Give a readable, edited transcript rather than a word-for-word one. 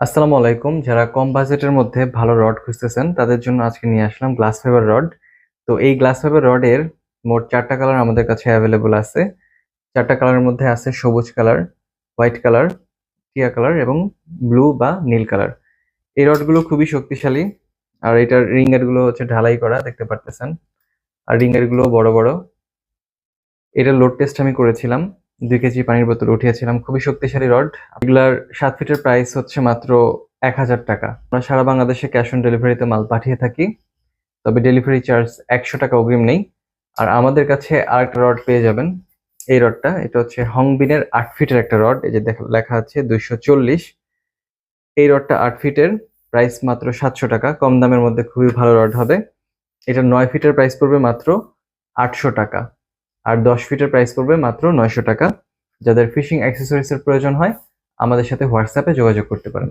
আসসালামু আলাইকুম। যারা কম বাজেটের মধ্যে ভালো রড খুঁজতেছেন তাদের জন্য আজকে নিয়ে আসলাম গ্লাস ফাইবার রড। তো এই গ্লাস ফাইবার রডের মোট ৪ টা কালার আমাদের কাছে অ্যাভেলেবল আছে। ৪ টা কালারের মধ্যে আছে সবুজ কালার, হোয়াইট কালার, টিয়া কালার এবং ব্লু বা নীল কালার। এই রডগুলো খুবই শক্তিশালী। আর এটার রিংগের গুলো হচ্ছে ঢালাই করা, দেখতে পারতেছেন। আর রিংগের গুলো বড় বড়। এটার লোড টেস্ট আমি করেছিলাম। ২ কেজি পানির বোতল উঠিয়েছিলাম। খুবই শক্তিশালী রড। এগুলার ৭ ফিটের প্রাইস হচ্ছে মাত্র ৳১,০০০। আমরা সারা বাংলাদেশে ক্যাশ অন ডেলিভারিতে মাল পাঠিয়ে থাকি। তবে ডেলিভারি চার্জ ৳১০০ অগ্রিম নেই। আর আমাদের কাছে আরেকটা রড পেয়ে যাবেন। এই রডটা, এটা হচ্ছে হংবিনের ৮ ফিটের একটা রড। এই যে লেখা আছে ২৪০। এই রডটা ৮ ফিটের, প্রাইস মাত্র ৳৭০০। কম দামের মধ্যে খুবই ভালো রড হবে। এটা ৯ ফিটের প্রাইস পড়বে মাত্র ৳৮০০। আর ১০ ফিটের প্রাইস পড়বে মাত্র ৳৯০০। যাদের ফিশিং অ্যাক্সেসরিজ এর প্রয়োজন হয় আমাদের সাথে হোয়াটসঅ্যাপে যোগাযোগ করতে পারেন।